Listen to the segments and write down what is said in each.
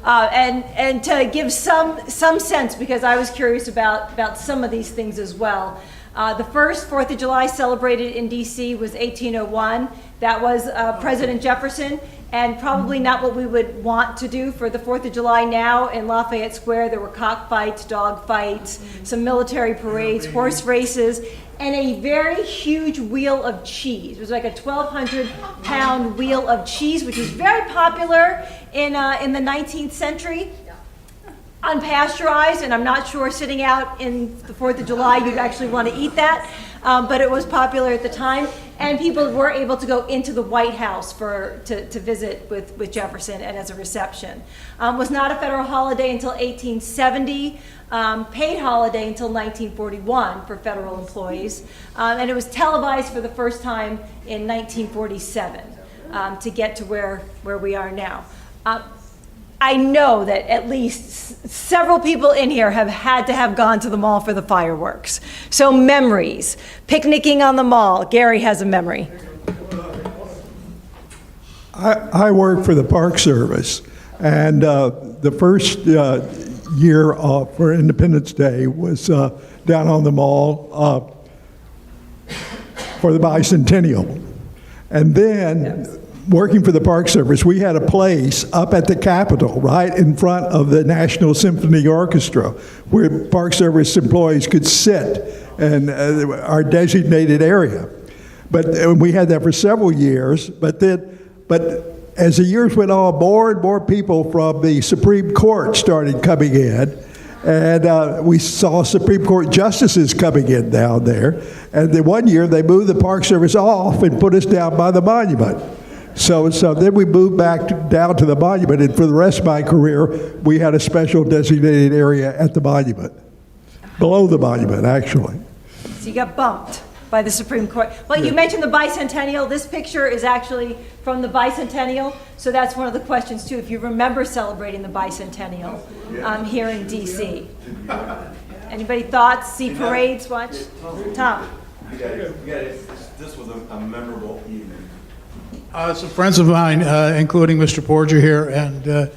And to give some sense, because I was curious about some of these things as well. The first 4th of July celebrated in DC was 1801. That was President Jefferson, and probably not what we would want to do for the 4th of July now. In Lafayette Square, there were cockfights, dog fights, some military parades, horse races, and a very huge wheel of cheese. It was like a 1,200-pound wheel of cheese, which was very popular in the 19th century. Unpasteurized, and I'm not sure sitting out in the 4th of July you'd actually want to eat that, but it was popular at the time, and people were able to go into the White House to visit with Jefferson and as a reception. Was not a federal holiday until 1870, paid holiday until 1941 for federal employees, and it was televised for the first time in 1947 to get to where we are now. I know that at least several people in here have had to have gone to the mall for the fireworks. So memories, picnicking on the mall. Gary has a memory. I work for the Park Service, and the first year for Independence Day was down on the mall for the bicentennial. And then, working for the Park Service, we had a place up at the Capitol, right in front of the National Symphony Orchestra, where Park Service employees could sit in our designated area. But we had that for several years. But as the years went on, more and more people from the Supreme Court started coming in. And we saw Supreme Court justices coming in down there. And then one year, they moved the Park Service off and put us down by the monument. So then we moved back down to the monument, and for the rest of my career, we had a special designated area at the monument, below the monument, actually. So you got bumped by the Supreme Court. Well, you mentioned the bicentennial. This picture is actually from the bicentennial, so that's one of the questions, too, if you remember celebrating the bicentennial here in D.C. Anybody thoughts? See parades? Watch? Tom? This was a memorable evening. Some friends of mine, including Mr. Porger here, and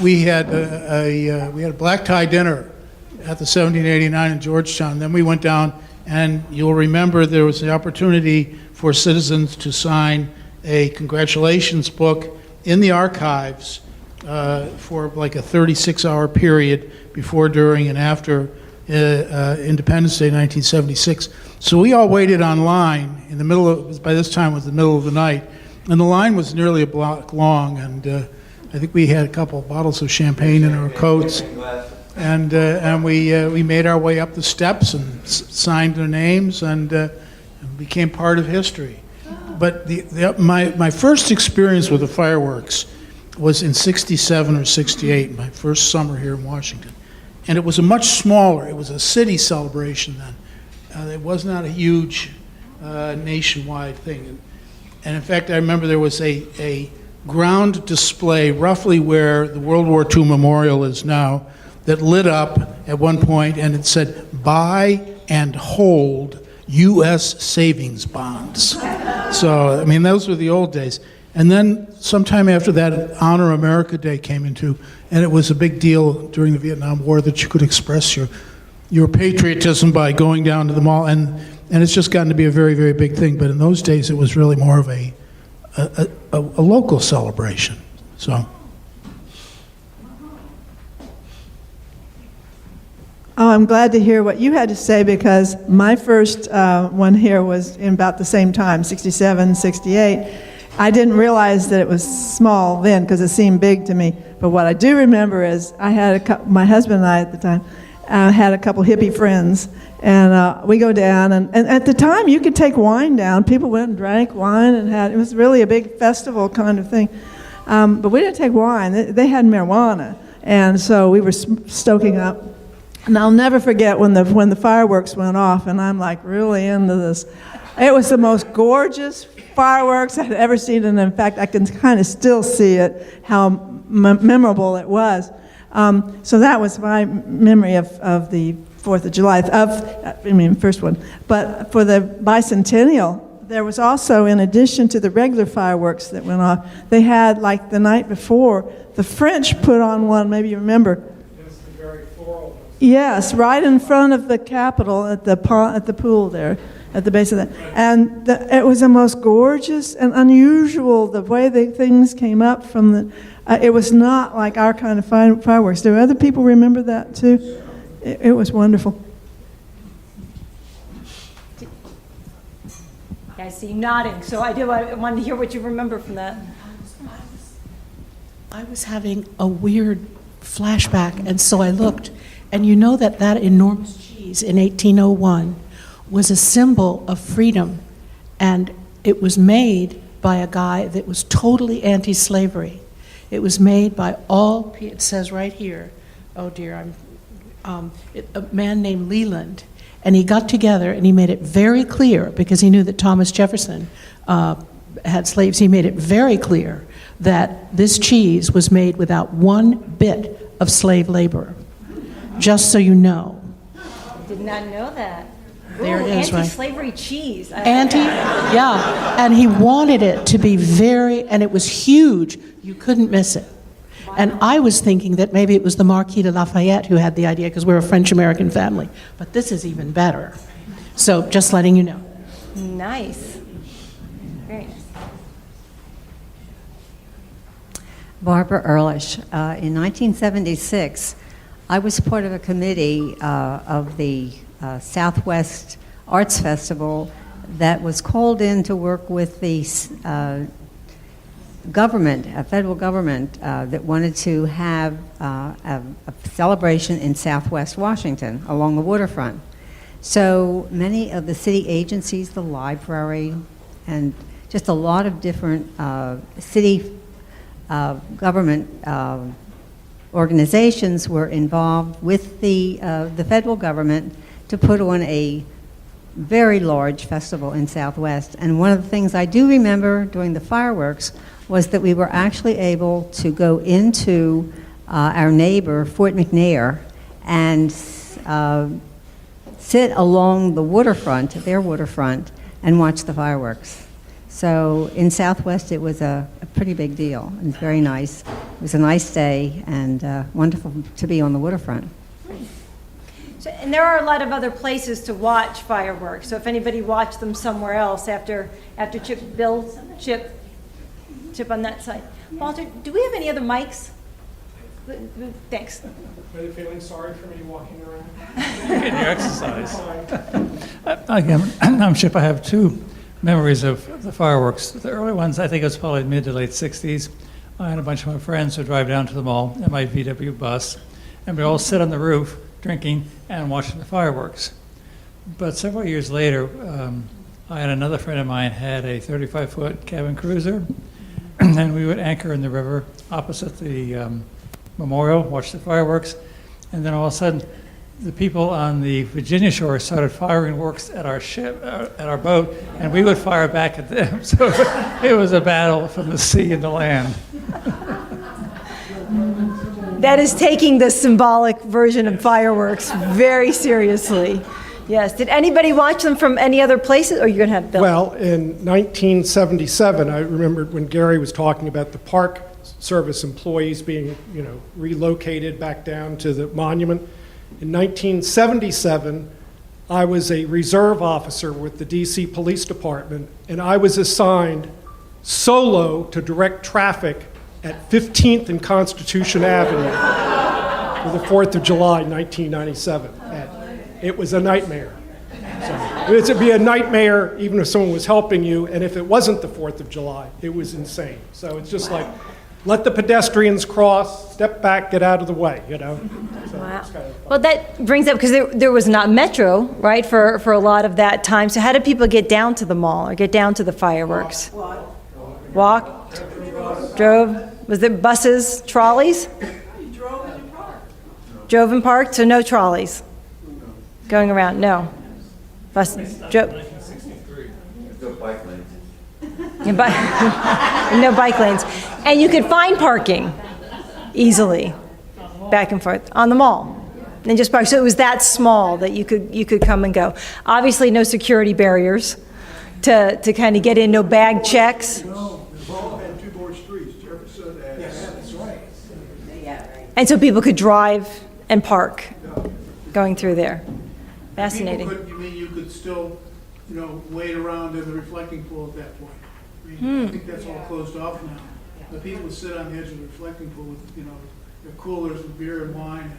we had a black tie dinner at the 1789 in Georgetown. Then we went down, and you'll remember there was the opportunity for citizens to sign a congratulations book in the archives for like a 36-hour period before, during, and after Independence Day 1976. So we all waited online in the middle of, by this time it was the middle of the night, and the line was nearly a block long, and I think we had a couple bottles of champagne in our coats, and we made our way up the steps and signed their names and became part of history. But my first experience with the fireworks was in '67 or '68, my first summer here in Washington, and it was a much smaller. It was a city celebration then. It was not a huge nationwide thing. And in fact, I remember there was a ground display roughly where the World War II Memorial is now that lit up at one point, and it said, "Buy and hold U.S. savings bonds." So, I mean, those were the old days. And then sometime after that, Honor America Day came into, and it was a big deal during the Vietnam War that you could express your patriotism by going down to the mall, and it's just gotten to be a very, very big thing. But in those days, it was really more of a local celebration. So. Oh, I'm glad to hear what you had to say, because my first one here was in about the same time, '67, '68. I didn't realize that it was small then because it seemed big to me. But what I do remember is I had my husband and I at the time had a couple hippie friends, and we go down, and at the time you could take wine down. People went and drank wine, and it was really a big festival kind of thing. But we didn't take wine. They had marijuana, and so we were stoking up. And I'll never forget when the fireworks went off, and I'm like really into this. It was the most gorgeous fireworks I'd ever seen, and in fact I can kind of still see it, how memorable it was. So that was my memory of the 4th of July, first one. But for the bicentennial, there was also, in addition to the regular fireworks that went off, they had, like the night before, the French put on one, maybe you remember. It's the very floral. Yes, right in front of the Capitol at the pool there, at the base of that. And it was the most gorgeous and unusual, the way the things came up from the, it was not like our kind of fireworks. Do other people remember that too? It was wonderful. I see you nodding, so I wanted to hear what you remember from that. I was having a weird flashback, and so I looked, and you know that enormous cheese in 1801 was a symbol of freedom, and it was made by a guy that was totally anti-slavery. It was made by it says right here, oh dear, a man named Leland, and he got together and he made it very clear, because he knew that Thomas Jefferson had slaves, he made it very clear that this cheese was made without one bit of slave labor. Just so you know. Did not know that. There it is, right? Anti-slavery cheese. Yeah, and he wanted it to be and it was huge. You couldn't miss it. And I was thinking that maybe it was the Marquis de Lafayette who had the idea, because we're a French-American family. But this is even better. So just letting you know. Nice. Very nice. Barbara Ehrlich. In 1976, I was part of a committee of the Southwest Arts Festival that was called in to work with the federal government that wanted to have a celebration in Southwest Washington along the waterfront. So many of the city agencies, the library, and just a lot of different city government organizations were involved with the federal government to put on a very large festival in Southwest. And one of the things I do remember during the fireworks was that we were actually able to go into our neighbor, Fort McNair, and sit along the waterfront, their waterfront, and watch the fireworks. So in Southwest, it was a pretty big deal. It was very nice. It was a nice day and wonderful to be on the waterfront. So, and there are a lot of other places to watch fireworks. So if anybody watched them somewhere else after Chip on that side. Walter, do we have any other mics? Thanks. Are you feeling sorry for me walking around? Getting your exercise. Again, I'm Chip. I have two memories of the fireworks. The early ones, I think it was probably mid to late 60s. I had a bunch of my friends who drive down to the mall in my VW bus, and we'd all sit on the roof drinking and watching the fireworks. But several years later, I and another friend of mine had a 35-foot cabin cruiser, and we would anchor in the river opposite the memorial, watch the fireworks, and then all of a sudden, the people on the Virginia shore started firing works at our ship, at our boat, and we would fire back at them. So it was a battle from the sea and the land. That is taking the symbolic version of fireworks very seriously. Yes. Did anybody watch them from any other places? Or you're going to have Bill? Well, in 1977, I remembered when Gary was talking about the Park Service employees being, relocated back down to the monument. In 1977, I was a reserve officer with the DC Police Department, and I was assigned solo to direct traffic at 15th and Constitution Avenue for the 4th of July, 1997. And it was a nightmare. So it would be a nightmare even if someone was helping you, and if it wasn't the 4th of July, it was insane. So it's just like, let the pedestrians cross, step back, get out of the way, So Wow. it's kind of fun. Well, that brings up, because there was not metro, right, for a lot of that time. So how did people get down to the mall or get down to the fireworks? Walked? Drove? Was there buses, trolleys? Drove and parked, so no trolleys going around, no. Buses, drove. No bike lanes. And no bike lanes. And you could find parking easily, back and forth, on the mall. And just park. So it was that small that you could come and go. Obviously, no security barriers. to kind of get in, no bag checks? No, they've all had two more streets, Jefferson and. That's right. And so people could drive and park going through there. Fascinating. You mean you could still, wade around in the reflecting pool at that point? I mean, I think that's all closed off now. The people would sit on the edge of the reflecting pool with, their coolers with beer and wine,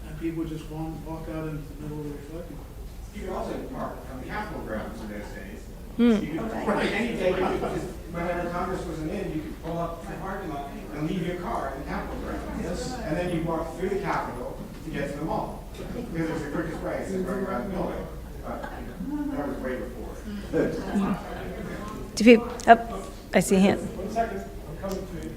and people would just walk out into the middle of the reflecting pool. You can also park on the Capitol grounds in those days. You could, any day, you could just, whenever Congress wasn't in, you could pull up to the parking lot and leave your car in the Capitol grounds. And then you walk through the Capitol to get to the mall. Because it's the quickest way, it's right around the building. But, that was way before. Do people, oh, I see a hand. 1 second, I'm coming to you.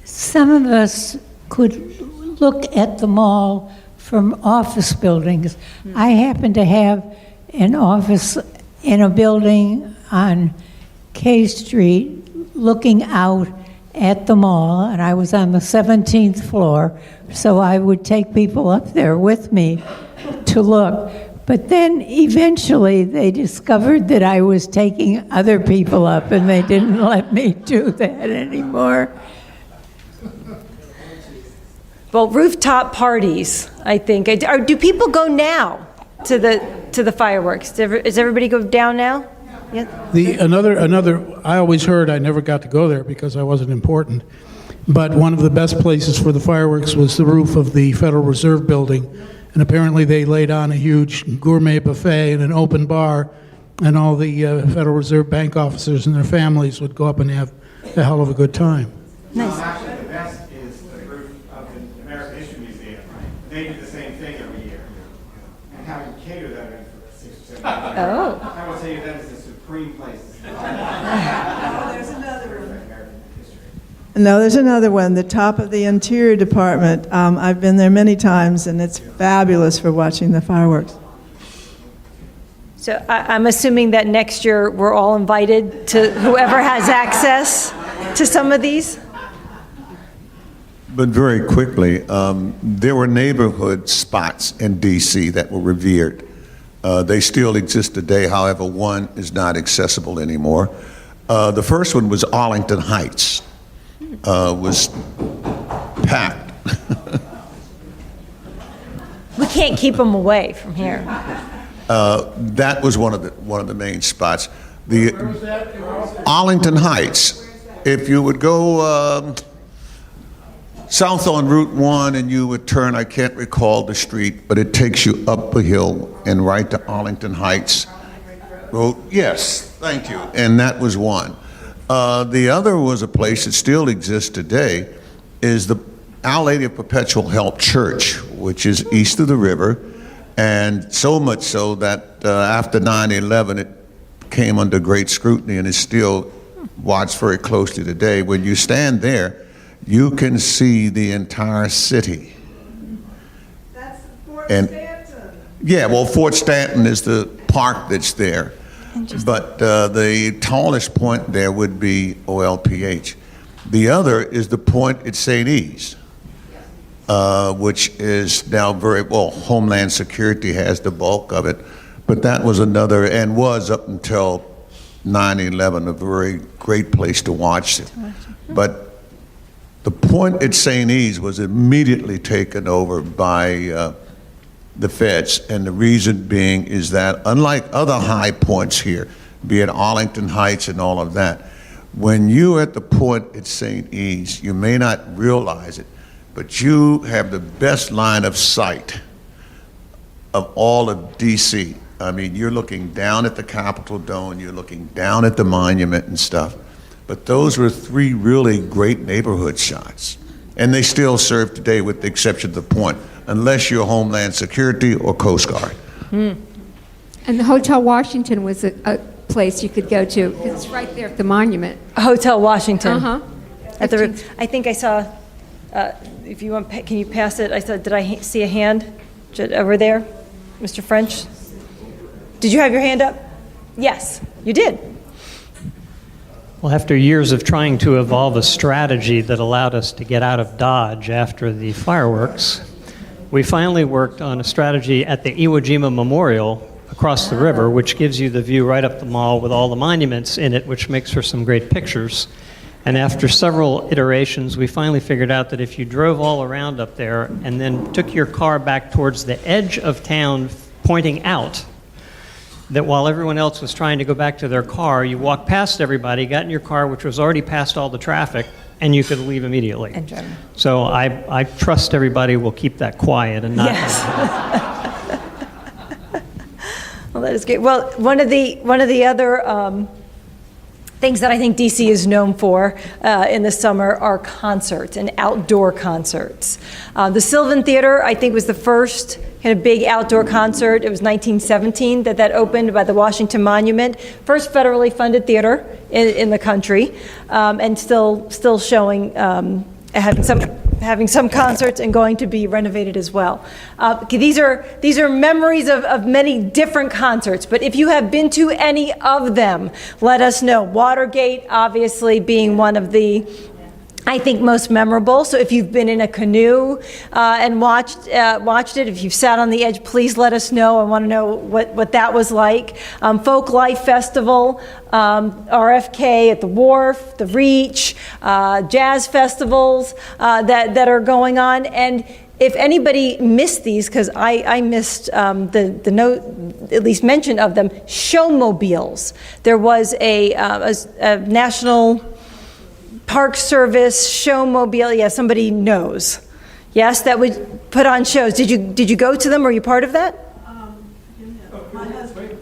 Some of us could look at the mall from office buildings. I happen to have an office in a building on K Street looking out at the mall, and I was on the 17th floor, so I would take people up there with me to look. But then eventually they discovered that I was taking other people up, and they didn't let me do that anymore. Well, rooftop parties, I think. Do people go now to the fireworks? Does everybody go down now? Yeah. Another, I always heard, I never got to go there because I wasn't important, but one of the best places for the fireworks was the roof of the Federal Reserve Building, and apparently they laid on a huge gourmet buffet and an open bar, and all the Federal Reserve Bank officers and their families would go up and have a hell of a good time. Nice. Actually, the best is the roof of the American History Museum. They do the same thing every year. And having catered that in for 6 or 7 years. Oh. I will tell you that is the supreme place. No, there's another one, the top of the Interior Department. I've been there many times, and it's fabulous for watching the fireworks. So I'm assuming that next year we're all invited to whoever has access to some of these? But very quickly, there were neighborhood spots in D.C. that were revered. They still exist today, however, one is not accessible anymore. The first one was Arlington Heights. Was packed. We can't keep them away from here. That was one of the main spots. The Where was that? Arlington Heights. If you would go south on Route 1 and you would turn, I can't recall the street, but it takes you up a hill and right to Arlington Heights Road. Yes, thank you. And that was one. The other was a place that still exists today, is the Our Lady of Perpetual Help Church, which is east of the river, and so much so that after 9/11 it came under great scrutiny and is still watched very closely today. When you stand there, you can see the entire city. That's Fort Stanton. Yeah, well, Fort Stanton is the park that's there. But the tallest point there would be OLPH. The other is the point at St. E's, which is now very, well, Homeland Security has the bulk of it, but that was another, and was up until 9/11, a very great place to watch it. But the point at St. E's was immediately taken over by the feds, and the reason being is that unlike other high points here, be it Arlington Heights and all of that, when you're at the point at St. E's, you may not realize it, but you have the best line of sight of all of DC. I mean, you're looking down at the Capitol Dome, you're looking down at the monument and stuff, but those were 3 really great neighborhood shots, and they still serve today with the exception of the point, unless you're Homeland Security or Coast Guard. And the Hotel Washington was a place you could go to. It's right there at the monument. Hotel Washington. Uh-huh. At the, I think I saw, if you want, can you pass it? I saw, did I see a hand over there? Mr. French? Did you have your hand up? Yes, you did. Well, after years of trying to evolve a strategy that allowed us to get out of Dodge after the fireworks, we finally worked on a strategy at the Iwo Jima Memorial across the river, which gives you the view right up the mall with all the monuments in it, which makes for some great pictures. And after several iterations, we finally figured out that if you drove all around up there and then took your car back towards the edge of town pointing out, that while everyone else was trying to go back to their car, you walked past everybody, got in your car, which was already past all the traffic, and you could leave immediately. So I trust everybody will keep that quiet and not. Yes. Well, that is great. Well, one of the other things that I think DC is known for in the summer are concerts and outdoor concerts. The Sylvan Theater, I think, was the first kind of big outdoor concert. It was 1917 that opened by the Washington Monument. First federally funded theater in the country, and still showing, having some concerts and going to be renovated as well. These are memories of many different concerts, but if you have been to any of them, let us know. Watergate, obviously, being one of the, I think, most memorable. So if you've been in a canoe and watched it, if you've sat on the edge, please let us know. I want to know what that was like. Folk Life Festival, RFK at the Wharf, the Reach, jazz festivals that are going on. And if anybody missed these, because I missed the note, at least mention of them, showmobiles. There was a National Park Service showmobile. Yeah, somebody knows. Yes, that would put on shows. Did you go to them? Were you part of that? My husband.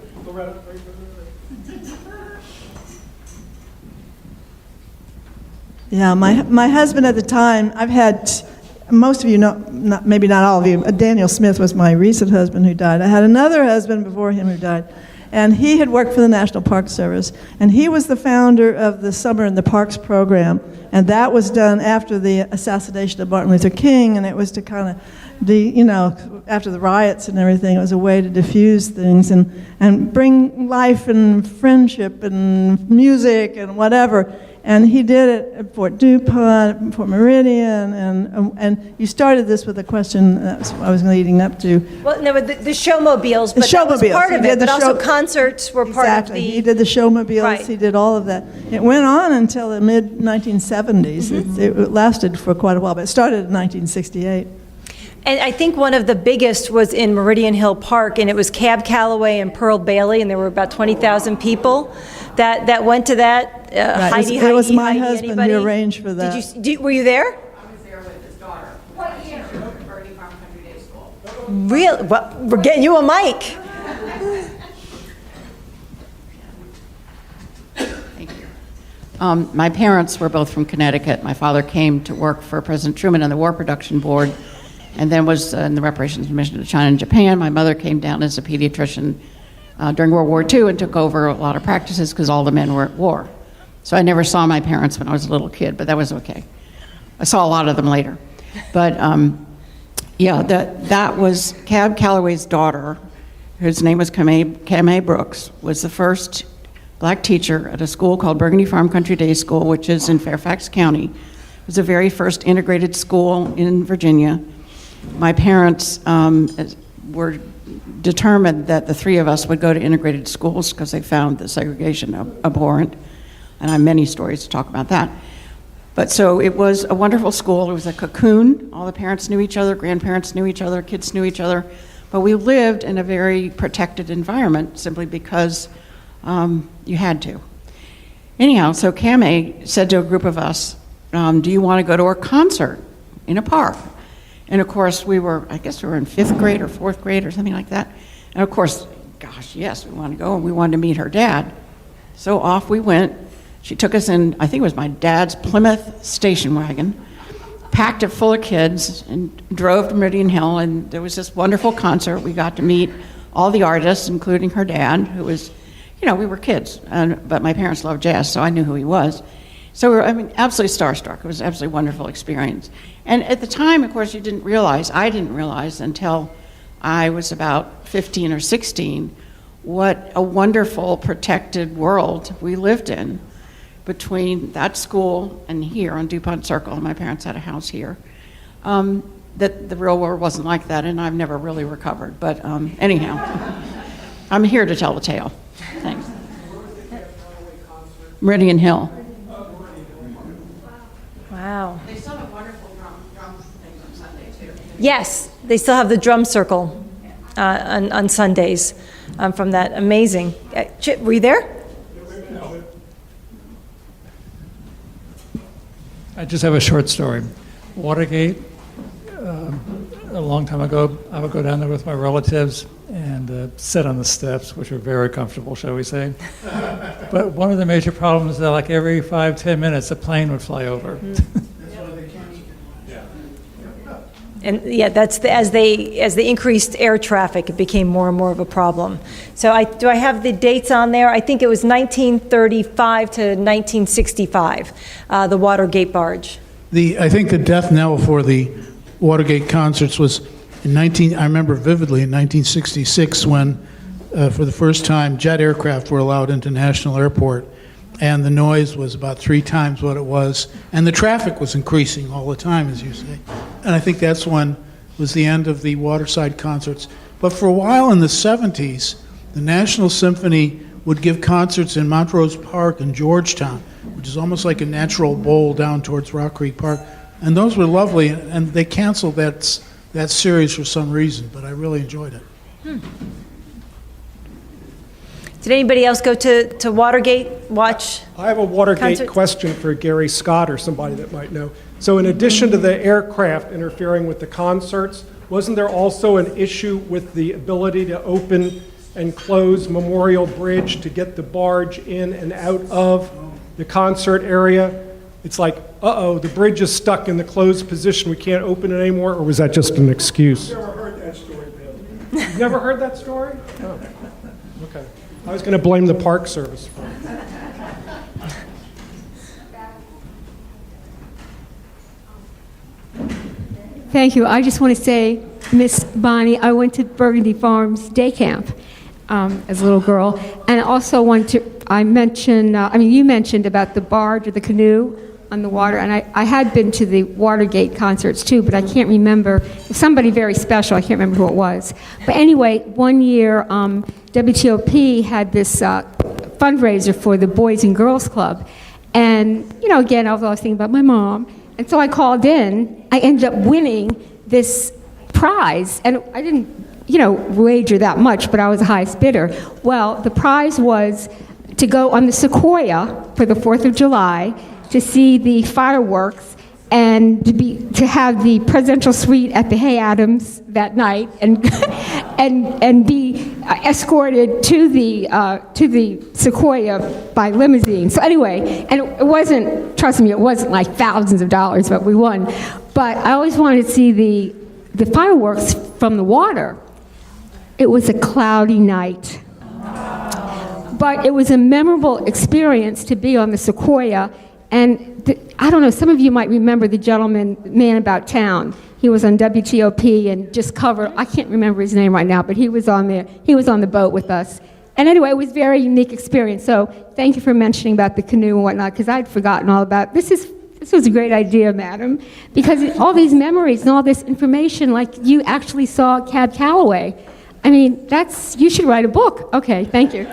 Yeah, my husband at the time, I've had, most of you know, maybe not all of you, Daniel Smith was my recent husband who died. I had another husband before him who died. And he had worked for the National Park Service. And he was the founder of the Summer in the Parks program. And that was done after the assassination of Martin Luther King. And it was to kind of, after the riots and everything, it was a way to diffuse things and bring life and friendship and music and whatever. And he did it at Fort DuPont, Fort Meridian, and you started this with a question that's what I was leading up to. Well, no, the showmobiles, but that was part of it, but also concerts were part of the... He did the showmobiles, Right. He did all of that. It went on until the mid-1970s. It lasted for quite a while, but it started in 1968. And I think one of the biggest was in Meridian Hill Park, and it was Cab Calloway and Pearl Bailey, and there were about 20,000 people that went to that. Right. It was my husband who arranged for that. Were you there? I was there with his daughter. What year? Birdie Farm Country Day School. Real? Well, we're getting you a mic. Thank you. My parents were both from Connecticut. My father came to work for President Truman on the War Production Board, and then was in the Reparations Mission to China and Japan. My mother came down as a pediatrician during World War II and took over a lot of practices because all the men were at war. So I never saw my parents when I was a little kid, but that was okay. I saw a lot of them later. But yeah, that was Cab Calloway's daughter, whose name was Kamei Brooks, was the first black teacher at a school called Burgundy Farm Country Day School, which is in Fairfax County. It was the very first integrated school in Virginia. My parents were determined that the three of us would go to integrated schools because they found the segregation abhorrent. And I have many stories to talk about that. But so it was a wonderful school. It was a cocoon. All the parents knew each other, grandparents knew each other, kids knew each other. But we lived in a very protected environment simply because you had to. Anyhow, so Kamei said to a group of us, do you want to go to a concert in a park? And of course, I guess we were in 5th grade or 4th grade or something like that. And of course, gosh, yes, we wanted to go, and we wanted to meet her dad. So off we went. She took us in, I think it was my dad's Plymouth station wagon, packed it full of kids, and drove to Meridian Hill, and there was this wonderful concert. We got to meet all the artists, including her dad, who was, we were kids, but my parents loved jazz, so I knew who he was. So we were, absolutely starstruck. It was an absolutely wonderful experience. And at the time, of course, I didn't realize until I was about 15 or 16, what a wonderful protected world we lived in between that school and here on DuPont Circle. My parents had a house here. that the real world wasn't like that, and I've never really recovered. But anyhow, I'm here to tell the tale. Thanks. Meridian Hill. Wow. They still have wonderful drum things on Sunday, too. Yes, they still have the drum circle on Sundays from that. Amazing. Chip, were you there? I just have a short story. Watergate, a long time ago, I would go down there with my relatives and sit on the steps, which are very comfortable, shall we say. But one of the major problems is that like every 5-10 minutes, a plane would fly over. And yeah, that's as they increased air traffic, it became more and more of a problem. So do I have the dates on there? I think it was 1935 to 1965, the Watergate barge. I think the death knell for the Watergate concerts was I remember vividly in 1966 when, for the first time, jet aircraft were allowed into National Airport, and the noise was about 3 times what it was, and the traffic was increasing all the time, as you say. And I think that's when was the end of the waterside concerts. But for a while in the 70s, the National Symphony would give concerts in Montrose Park in Georgetown, which is almost like a natural bowl down towards Rock Creek Park. And those were lovely, and they canceled that series for some reason, but I really enjoyed it. Did anybody else go to Watergate, watch? I have a Watergate concert? question for Gary Scott or somebody that might know. So in addition to the aircraft interfering with the concerts, wasn't there also an issue with the ability to open and close Memorial Bridge to get the barge in and out of the concert area? It's like, uh-oh, the bridge is stuck in the closed position, we can't open it anymore, or was that just an excuse? Never heard that story, Bill. You've never heard that story? Oh, okay. I was going to blame the Park Service for it. Thank you. I just want to say, Miss Bonnie, I went to Burgundy Farms day camp as a little girl, and I also want to. You mentioned about the barge or the canoe on the water, and I had been to the Watergate concerts too, but I can't remember. Somebody very special. I can't remember who it was. But anyway, one year WTOP had this fundraiser for the Boys and Girls Club, and again, I was always thinking about my mom. And so I called in. I ended up winning this prize, and I didn't, wager that much, but I was the highest bidder. Well, the prize was to go on the Sequoia for the 4th of July to see the fireworks and to have the presidential suite at the Hay Adams that night, and and be escorted to the Sequoia by limousine. So anyway, and it wasn't, trust me, it wasn't like thousands of dollars, but we won. But I always wanted to see the fireworks from the water. It was a cloudy night, but it was a memorable experience to be on the Sequoia. And I don't know, some of you might remember the Man About Town. He was on WTOP and just covered, I can't remember his name right now, but he was on there. He was on the boat with us. And anyway, it was a very unique experience. So thank you for mentioning about the canoe and whatnot, because I'd forgotten all about this. This was a great idea, madam, because all these memories and all this information, like you actually saw Cab Calloway. I mean, you should write a book. Okay, thank you.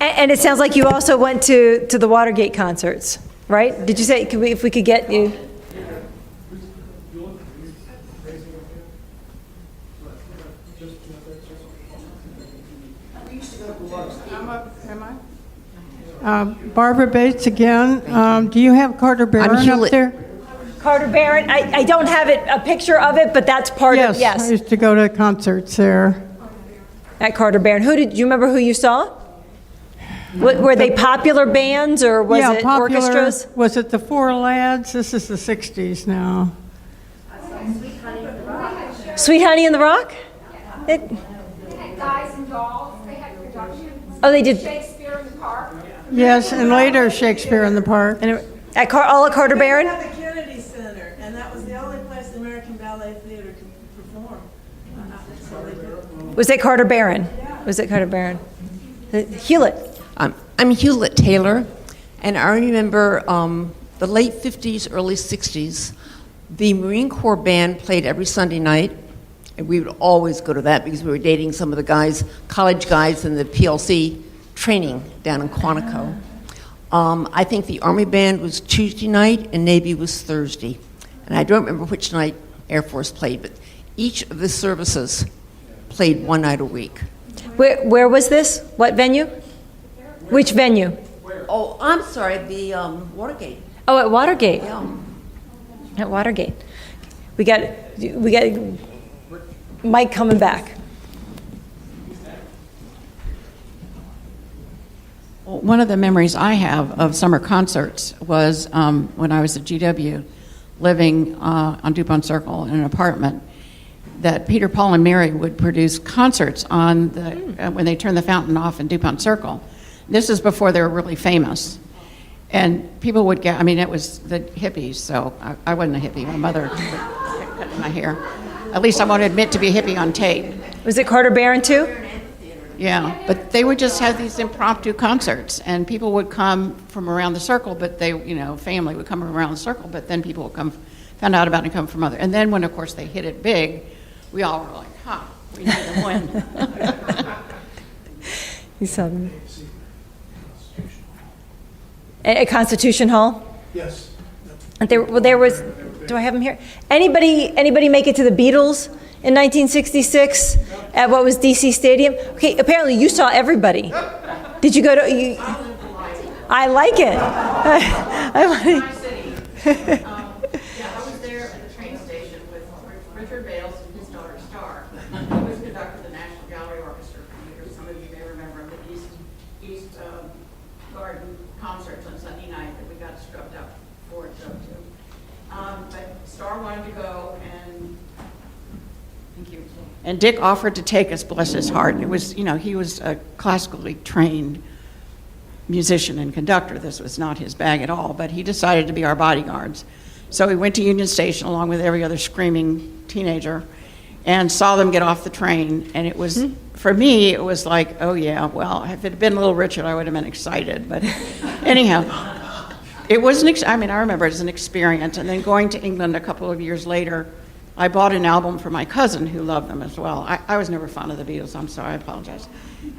And it sounds like you also went to the Watergate concerts, right? Did you say, if we could get you? Barbara Bates again. Do you have Carter Barron up there? Carter Barron, I don't have a picture of it, but that's part of, yes. I used to go to concerts there. At Carter Barron. Do you remember who you saw? Were they popular bands, or was it popular, orchestras? Was it the Four Lads? This is the 60s now. Sweet Honey in the Rock? They had Guys and Dolls. They had productions. Oh, they did. Shakespeare in the Park. Yes, and later Shakespeare in the Park. And at Carter Barron? We had the Kennedy Center, and that was the only place the American Ballet Theater could perform. Was it Carter Barron? Was it Carter Barron? Hewlett. I'm Hewlett Taylor, and I remember the late 50s, early 60s. The Marine Corps band played every Sunday night, and we would always go to that because we were dating some of the guys, college guys in the PLC training down in Quantico. I think the Army band was Tuesday night and Navy was Thursday. And I don't remember which night Air Force played, but each of the services played one night a week. Where was this? What venue? Which venue? Oh, I'm sorry, the Watergate. Oh, at Watergate. Yeah. At Watergate. We got Mike coming back. Well, one of the memories I have of summer concerts was when I was at GW, living on DuPont Circle in an apartment, that Peter, Paul, and Mary would produce concerts on the when they turned the fountain off in DuPont Circle. This is before they were really famous. And people would get, I mean, it was the hippies, so I wasn't a hippie. My mother cut my hair. At least I want to admit to be a hippie on tape. Was it Carter Barron too? Yeah, but they would just have these impromptu concerts, and people would come from around the circle, but they, family would come from around the circle, but then people would found out about it and come from other. And then when, of course, they hit it big, we all were like, we need to win. You saw them. At Constitution Hall? Yes. And there was, do I have them here? Anybody make it to the Beatles in 1966 at what was DC Stadium? Okay, apparently you saw everybody. Did you go to, I like it. I like it. I was there at the train station with Richard Bales and his daughter Star. He was conductor of the National Gallery Orchestra for years. Some of you may remember the East Garden concerts on Sunday night that we got scrubbed up for to go to. But Star wanted to go, and thank you. And Dick offered to take us, bless his heart. It was, he was a classically trained musician and conductor. This was not his bag at all, but he decided to be our bodyguards. So we went to Union Station along with every other screaming teenager and saw them get off the train. And it was, for me, it was like, oh yeah, well, if it had been Little Richard, I would have been excited. But anyhow, it was I remember it as an experience. And then going to England a couple of years later, I bought an album for my cousin who loved them as well. I was never fond of the Beatles, I'm sorry, I apologize.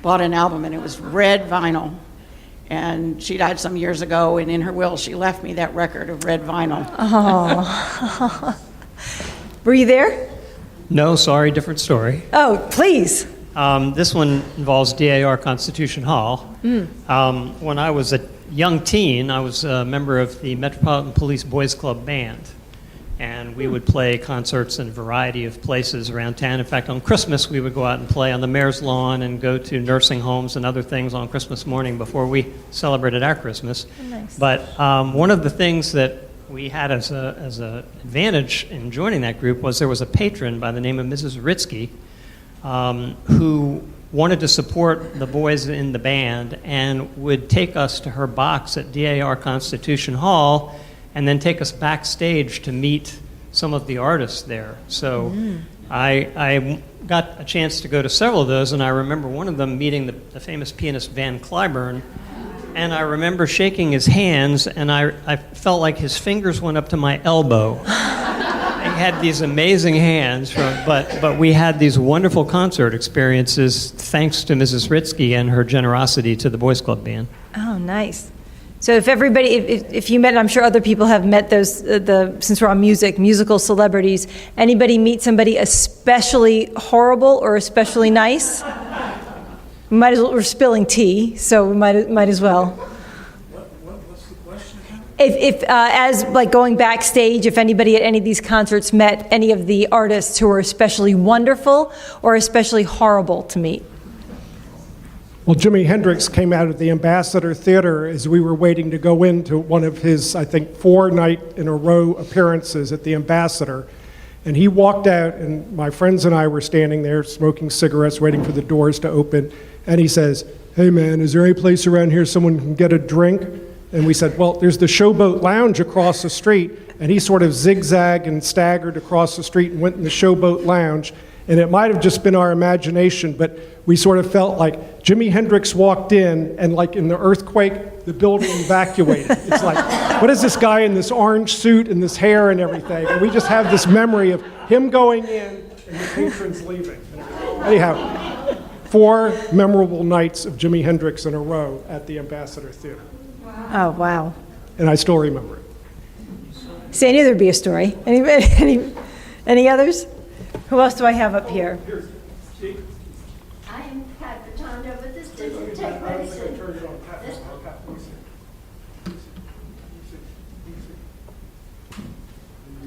Bought an album and it was red vinyl. And she died some years ago, and in her will, she left me that record of red vinyl. Oh. Were you there? No, sorry, different story. Oh, please. This one involves DAR Constitution Hall. When I was a young teen, I was a member of the Metropolitan Police Boys Club Band. And we would play concerts in a variety of places around town. In fact, on Christmas, we would go out and play on the mayor's lawn and go to nursing homes and other things on Christmas morning before we celebrated our Christmas. Oh, nice. But one of the things that we had as an advantage in joining that group was there was a patron by the name of Mrs. Ritsky who wanted to support the boys in the band and would take us to her box at DAR Constitution Hall and then take us backstage to meet some of the artists there. So I got a chance to go to several of those, and I remember one of them meeting the famous pianist Van Cliburn, and I remember shaking his hands, and I felt like his fingers went up to my elbow. He had these amazing hands, but we had these wonderful concert experiences thanks to Mrs. Ritsky and her generosity to the Boys Club Band. Oh, nice. So if you met, and I'm sure other people have met those, since we're on musical celebrities, anybody meet somebody especially horrible or especially nice? We're spilling tea, so we might as well. What's the question? If as like going backstage, if anybody at any of these concerts met any of the artists who were especially wonderful or especially horrible to meet. Well, Jimi Hendrix came out of the Ambassador Theater as we were waiting to go into one of his, I think, 4-night-in-a-row appearances at the Ambassador. And he walked out, and my friends and I were standing there smoking cigarettes, waiting for the doors to open. And he says, "Hey, man, is there any place around here someone can get a drink?" And we said, "Well, there's the Showboat Lounge across the street." And he sort of zigzagged and staggered across the street and went in the Showboat Lounge. And it might have just been our imagination, but we sort of felt like Jimi Hendrix walked in, and like in the earthquake, the building evacuated. It's like, what is this guy in this orange suit and this hair and everything? And we just have this memory of him going in and the patrons leaving. Anyhow, 4 memorable nights of Jimi Hendrix in a row at the Ambassador Theater. Oh, wow. And I still remember it. See, I knew there'd be a story. Any others? Who else do I have up here? I am Pat Rotondo, but this didn't take place in...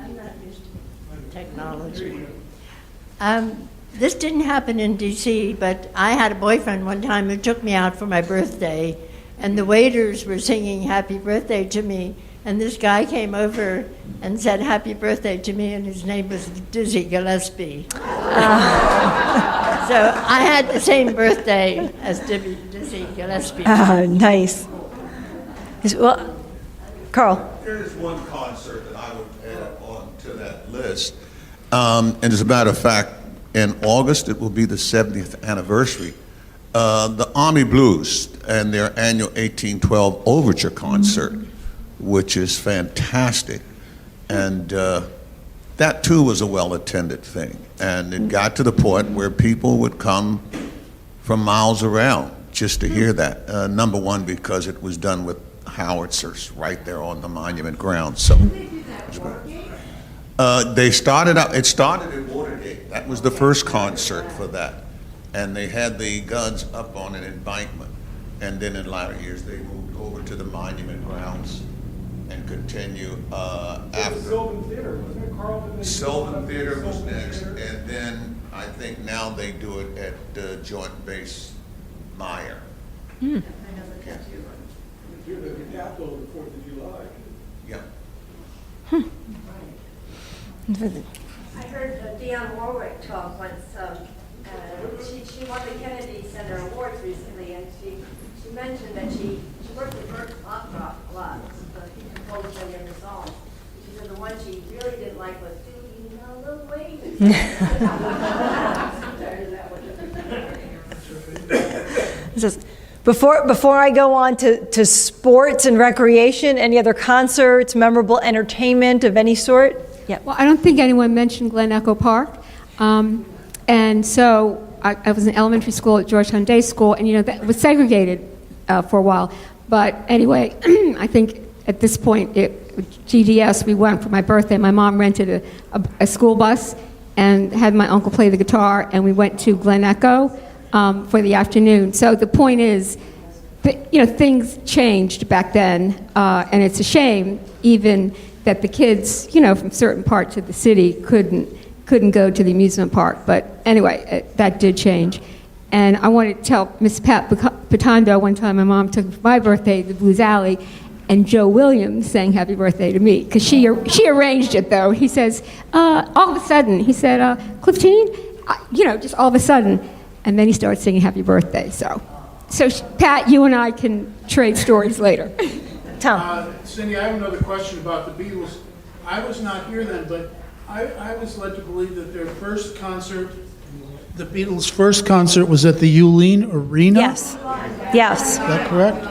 I'm not used to technology. This didn't happen in D.C., but I had a boyfriend one time who took me out for my birthday, and the waiters were singing happy birthday to me, and this guy came over and said happy birthday to me, and his name was Dizzy Gillespie. So I had the same birthday as Dizzy Gillespie. Nice. Well, Carl. There's one concert that I would add on to that list. And as a matter of fact, in August, it will be the 70th anniversary. The Army Blues and their annual 1812 Overture concert, which is fantastic. And that too was a well-attended thing. And it got to the point where people would come from miles around just to hear that. Number one, because it was done with howitzers right there on the monument grounds. So it started in Watergate. That was the first concert for that. And they had the guns up on an embankment. And then in latter years, they moved over to the monument grounds and continue after. Sylvan Theater, wasn't it, Carl? Sylvan Theater was next, and then I think now they do it at Joint Base Meyer. The capital of the 4th of July. Yeah. I heard Dionne Warwick talk once. She won the Kennedy Center Awards recently, and she mentioned that she worked with Burt Opera a lot. He composed many of her songs. She said the one she really didn't like was "Do You Know the Way You Before I go on to sports and recreation, any other concerts, memorable entertainment of any sort? Yeah. Well, I don't think anyone mentioned Glen Echo Park. And so I was in elementary school at Georgetown Day School, and that was segregated for a while. But anyway, I think at this point, GDS, we went for my birthday. My mom rented a school bus and had my uncle play the guitar, and we went to Glen Echo for the afternoon. So the point is, things changed back then, and it's a shame even that the kids, from certain parts of the city couldn't go to the amusement park. But anyway, that did change. And I want to tell Miss Pat Patondo, one time my mom took my birthday to Blues Alley, and Joe Williams sang happy birthday to me, because she arranged it, though. He says, all of a sudden, he said, Cliftine, just all of a sudden, and then he started singing happy birthday. So Pat, you and I can trade stories later. Tom. Cindy, I have another question about the Beatles. I was not here then, but I was led to believe that their first concert, the Beatles' first concert, was at the Uline Arena? Yes. Is that correct?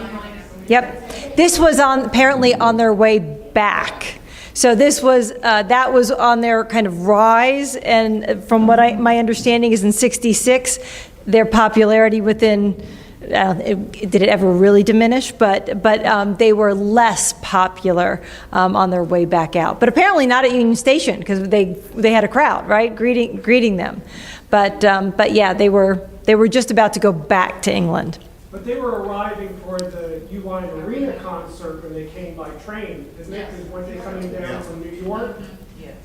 Yep. This was apparently on their way back. So this was that was on their kind of rise, and from what my understanding is, in '66, their popularity within did it ever really diminish? But they were less popular on their way back out. But apparently not at Union Station, because they had a crowd, right, greeting them. But yeah, they were just about to go back to England. But they were arriving for the Uline Arena concert when they came by train, isn't it? Because weren't they coming down from New York? Yes.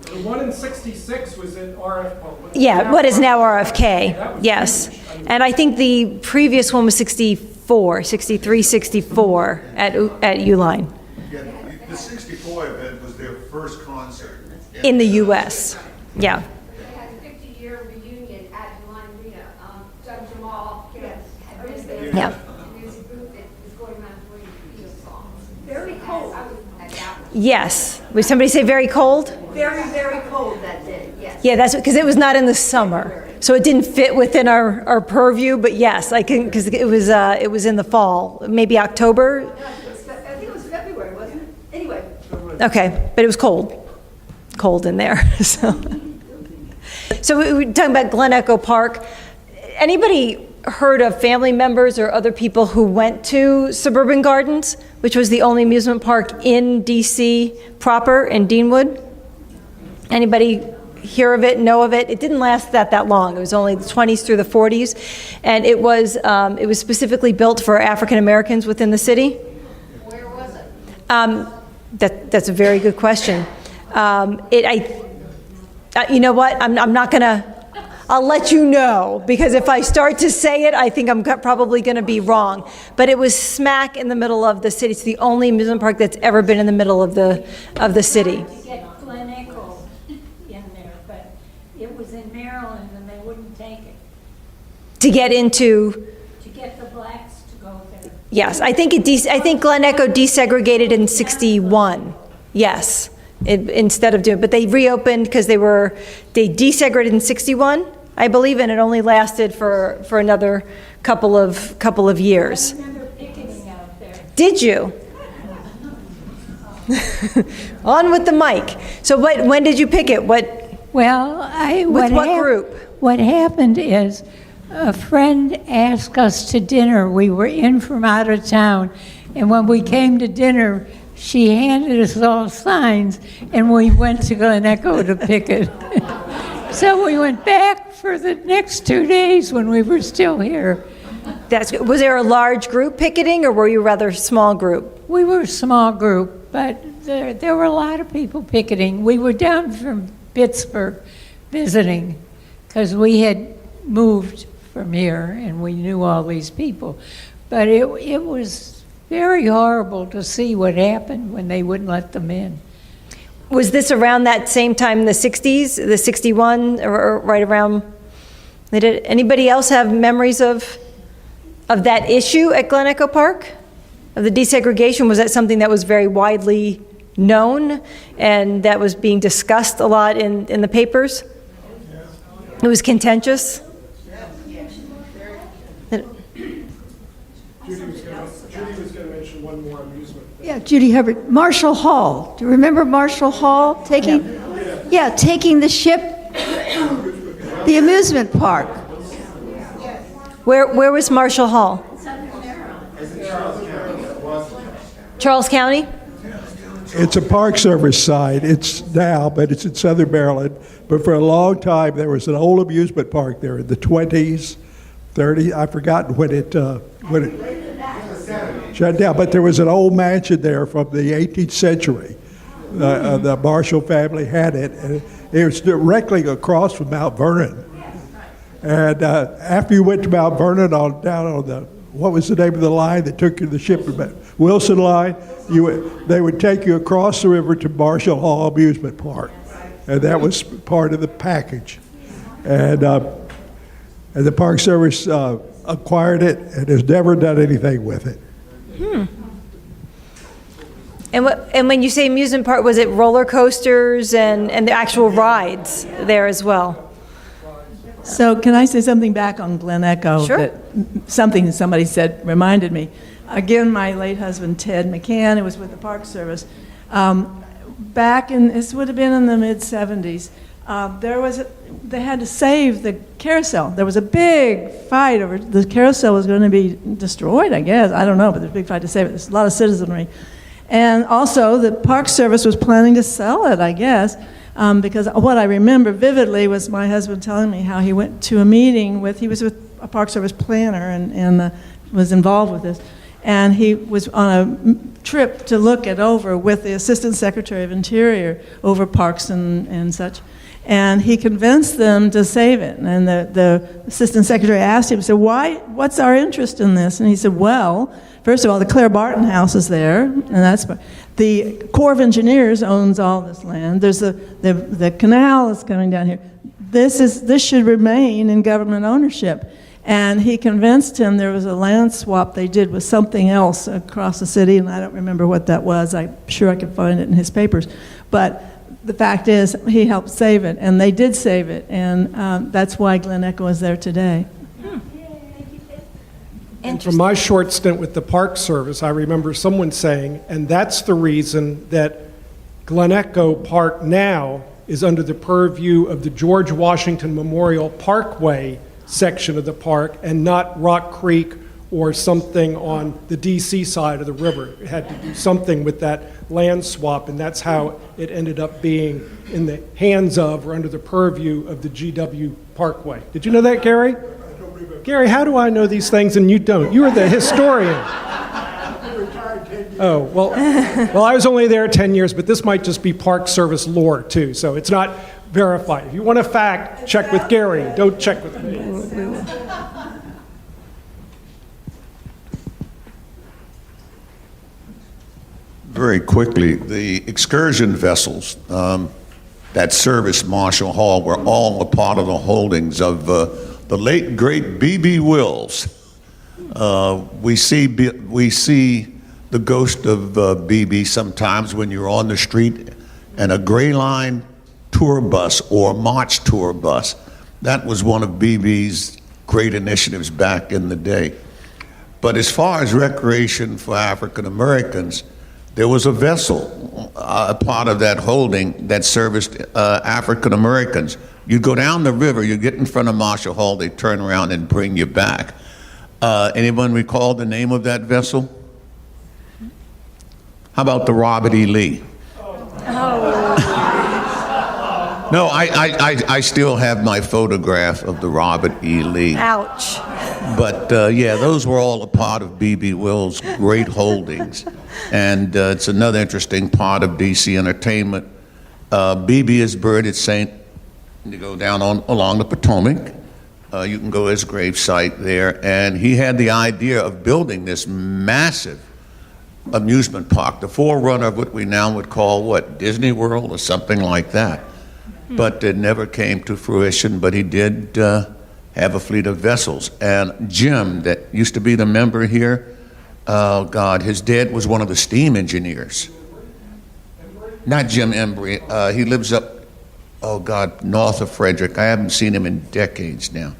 The one in '66 was at RFK. Yeah, what is now RFK. Yes. And I think the previous one was 63, 64 at Uline. Yeah, the 64 event was their first concert. In the U.S. Yeah. They had a 50-year reunion at Uline Arena. Doug Jamal was there. Yeah. There's a group that was going around doing Beatles songs. Very cold. I was at that one. Yes. Would somebody say very cold? Very, very cold that day, yes. Yeah, that's because it was not in the summer, so it didn't fit within our purview. But yes, I can because it was in the fall, maybe October. I think it was February, wasn't it? Anyway. Okay, but it was cold in there. So we were talking about Glen Echo Park. Anybody heard of family members or other people who went to Suburban Gardens, which was the only amusement park in DC proper in Deanwood? Anybody hear of it, know of it? It didn't last that long. It was only the 20s through the 40s, and it was specifically built for African Americans within the city. Where was it? That's a very good question. You know what? I'm not gonna. I'll let you know, because if I start to say it, I think I'm probably going to be wrong. But it was smack in the middle of the city. It's the only amusement park that's ever been in the middle of the city. To get Glen Echo in there, but it was in Maryland and they wouldn't take it. To get into. To get the blacks to go there. Yes, I think Glen Echo desegregated in '61. Yes, instead of doing, but they reopened because they desegregated in '61. I believe, and it only lasted for another couple of years. I remember picketing out there. Did you? On with the mic. So when did you pick it? With what group? What happened is a friend asked us to dinner. We were in from out of town, and when we came to dinner, she handed us all signs, and we went to Glen Echo to picket. So we went back for the next 2 days when we were still here. Was there a large group picketing, or were you a rather small group? We were a small group, but there were a lot of people picketing. We were down from Pittsburgh visiting because we had moved from here and we knew all these people. But it was very horrible to see what happened when they wouldn't let them in. Was this around that same time in the 60s, the 61, or right around? Did anybody else have memories of that issue at Glen Echo Park? Of the desegregation? Was that something that was very widely known and that was being discussed a lot in the papers? It was contentious? Judy was going to mention one more amusement thing. Yeah, Judy Hubbard, Marshall Hall. Do you remember Marshall Hall taking the ship, the amusement park? Where was Marshall Hall? Charles County? It's a Park Service site. It's now, but it's in Southern Maryland. But for a long time, there was an old amusement park there in the 20s, 30s. I've forgotten when it shut down. But there was an old mansion there from the 18th century. The Marshall family had it, and it was directly across from Mount Vernon. And after you went to Mount Vernon, down on the, what was the name of the line that took you to the ship? Wilson Line. They would take you across the river to Marshall Hall Amusement Park, and that was part of the package. And the Park Service acquired it and has never done anything with it. And when you say amusement park, was it roller coasters and the actual rides there as well? So can I say something back on Glen Echo? Sure. That something somebody said reminded me. Again, my late husband, Ted McCann, who was with the Park Service, back in, this would have been in the mid-'70s, they had to save the carousel. There was a big fight over, the carousel was going to be destroyed, I guess. I don't know, but there's a big fight to save it. There's a lot of citizenry. And also, the Park Service was planning to sell it, I guess, because what I remember vividly was my husband telling me how he went to a meeting he was with a Park Service planner and was involved with this. And he was on a trip to look it over with the Assistant Secretary of Interior over parks and such. And he convinced them to save it. And the Assistant Secretary asked him, so what's our interest in this? And he said, well, first of all, the Claire Barton House is there, and that's the Corps of Engineers owns all this land. There's the canal is coming down here. This should remain in government ownership. And he convinced him there was a land swap they did with something else across the city, and I don't remember what that was. I'm sure I could find it in his papers. But the fact is, he helped save it, and they did save it, and that's why Glen Echo is there today. And from my short stint with the Park Service, I remember someone saying, and that's the reason that Glen Echo Park now is under the purview of the George Washington Memorial Parkway section of the park and not Rock Creek or something on the DC side of the river. It had to do something with that land swap, and that's how it ended up being in the hands of or under the purview of the GW Parkway. Did you know that, Gary? Gary, how do I know these things and you don't? You are the historian. Oh, well, I was only there 10 years, but this might just be Park Service lore, too, so it's not verified. If you want a fact, check with Gary. Don't check with me. Very quickly, the excursion vessels that service Marshall Hall were all a part of the holdings of the late, great B.B. Wills. We see the ghost of B.B. sometimes when you're on the street, and a Gray Line tour bus or March tour bus. That was one of B.B.'s great initiatives back in the day. But as far as recreation for African Americans, there was a vessel, a part of that holding that serviced African Americans. You go down the river, you get in front of Marshall Hall, they turn around and bring you back. Anyone recall the name of that vessel? How about the Robert E. Lee? No, I still have my photograph of the Robert E. Lee. Ouch. But yeah, those were all a part of B.B. Wills' great holdings. And it's another interesting part of DC entertainment. B.B. is buried at St. You go down along the Potomac. You can go to his gravesite there. And he had the idea of building this massive amusement park, the forerunner of what we now would call, what, Disney World or something like that. But it never came to fruition, but he did have a fleet of vessels. And Jim, that used to be the member here, oh God, his dad was one of the steam engineers. Not Jim Embry, he lives up, oh God, north of Frederick. I haven't seen him in decades now.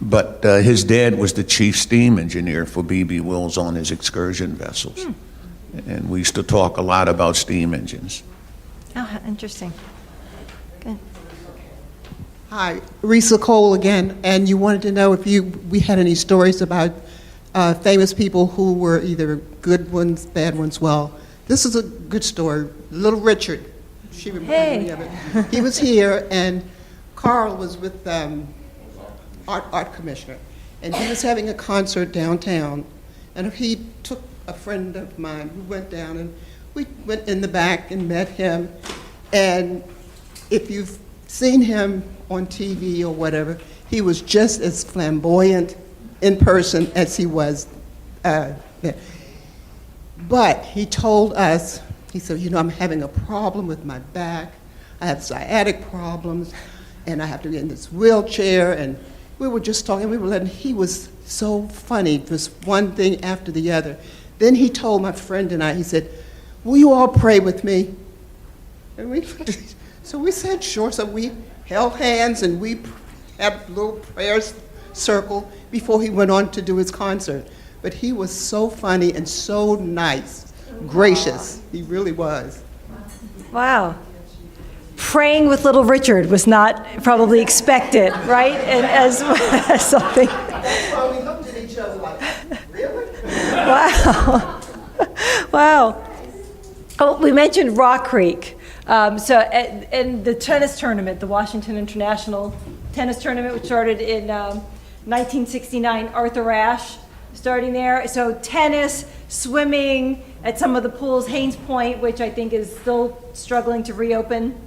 But his dad was the chief steam engineer for B.B. Wills on his excursion vessels. And we used to talk a lot about steam engines. Oh, interesting. Good. Hi, Risa Cole again, and you wanted to know if we had any stories about famous people who were either good ones, bad ones. Well, this is a good story. Little Richard, she reminded me of it. He was here, and Carl was with art commissioner, and he was having a concert downtown, and he took a friend of mine who went down, and we went in the back and met him. And if you've seen him on TV or whatever, he was just as flamboyant in person as he was there. But he told us, he said, you know, I'm having a problem with my back. I have sciatic problems, and I have to get in this wheelchair. And we were just talking, he was so funny, just one thing after the other. Then he told my friend and I, he said, will you all pray with me? And so we said, sure. So we held hands and we had a little prayer circle before he went on to do his concert. But he was so funny and so nice, gracious. He really was. Wow. Praying with Little Richard was not probably expected, right? And as something. Well, we looked at each other like, really? Wow. Wow. Oh, we mentioned Rock Creek. And the tennis tournament, the Washington International Tennis Tournament, which started in 1969, Arthur Ashe starting there. So tennis, swimming at some of the pools, Haynes Point, which I think is still struggling to reopen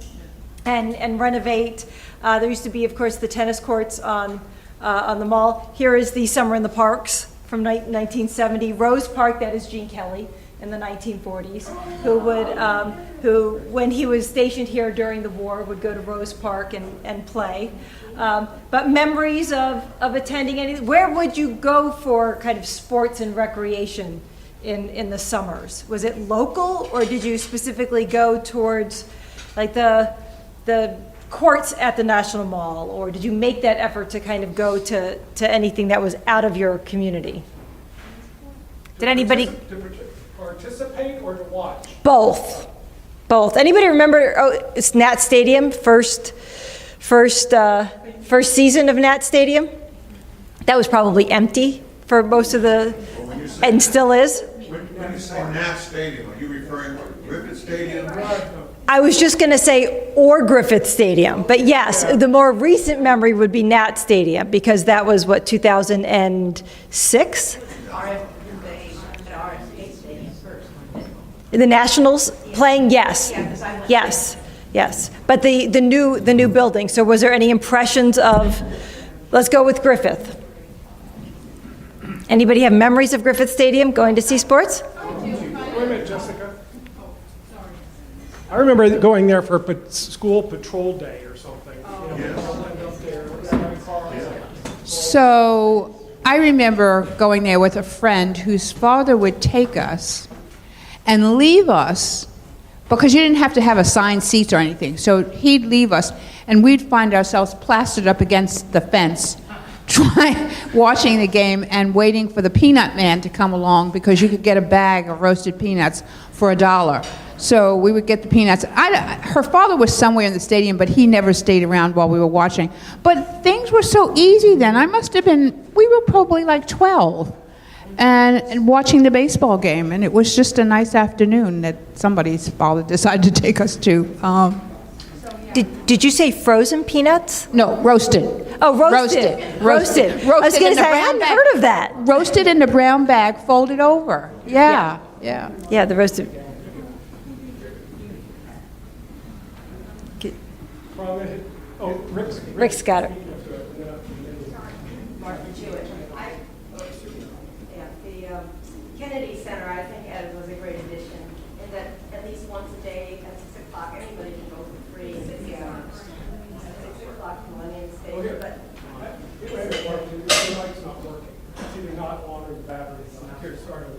and renovate. There used to be, of course, the tennis courts on the mall. Here is the Summer in the Parks from 1970. Rose Park, that is Gene Kelly in the 1940s, who, when he was stationed here during the war, would go to Rose Park and play. But memories of attending any, where would you go for kind of sports and recreation in the summers? Was it local, or did you specifically go towards like the courts at the National Mall, or did you make that effort to kind of go to anything that was out of your community? Did anybody? To participate or to watch? Both. Anybody remember? Oh, it's Nat Stadium, first season of Nat Stadium. That was probably empty for most of the, and still is. When you say Nat Stadium, are you referring to Griffith Stadium? I was just going to say or Griffith Stadium, but yes, the more recent memory would be Nat Stadium, because that was what, 2006? The Nationals playing, yes, yes. But the new building. So was there any impressions of? Let's go with Griffith. Anybody have memories of Griffith Stadium going to see sports? Wait a minute, Jessica. I remember going there for school patrol day or something. So I remember going there with a friend whose father would take us and leave us, because you didn't have to have assigned seats or anything. So he'd leave us, and we'd find ourselves plastered up against the fence, watching the game and waiting for the peanut man to come along, because you could get a bag of roasted peanuts for $1. So we would get the peanuts. Her father was somewhere in the stadium, but he never stayed around while we were watching. But things were so easy then. We were probably like 12. And watching the baseball game, and it was just a nice afternoon that somebody's father decided to take us to. Did you say frozen peanuts? No, roasted. Oh, roasted. I was going to say, I hadn't heard of that. Roasted in the brown bag, folded over. Yeah, the roasted. Rick's got it. Kennedy Center, I think, was a great addition, in that at least once a day at 6 o'clock, anybody can go for free. 6 o'clock Millennium Station. But It's not working. It's either not on or the battery's not. Here, start over.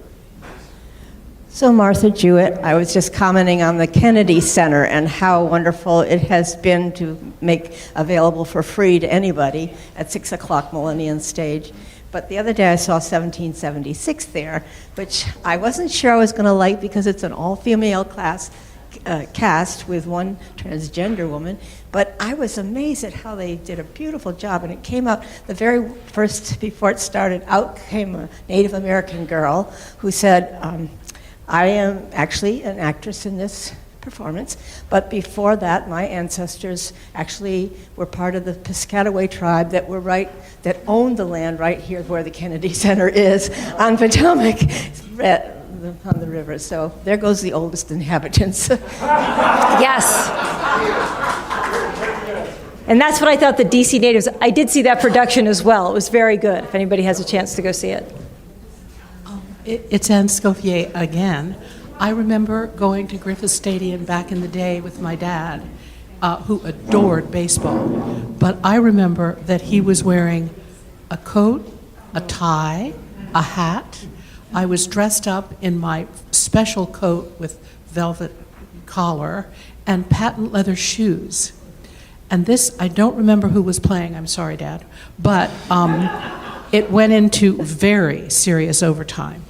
So Martha Jewett, I was just commenting on the Kennedy Center and how wonderful it has been to make available for free to anybody at 6 o'clock Millennium Stage. But the other day I saw 1776 there, which I wasn't sure I was going to like, because it's an all-female cast with one transgender woman. But I was amazed at how they did a beautiful job. And it came out, the very first, before it started, out came a Native American girl who said, I am actually an actress in this performance, but before that, my ancestors actually were part of the Piscataway tribe that owned the land right here where the Kennedy Center is on Potomac, on the river. So there goes the oldest inhabitants. Yes. And that's what I thought the DC Natives, I did see that production as well. It was very good, if anybody has a chance to go see it. It's Anne Scoffier again. I remember going to Griffith Stadium back in the day with my dad, who adored baseball. But I remember that he was wearing a coat, a tie, a hat. I was dressed up in my special coat with velvet collar and patent leather shoes. And this, I don't remember who was playing, I'm sorry, Dad, but it went into very serious overtime.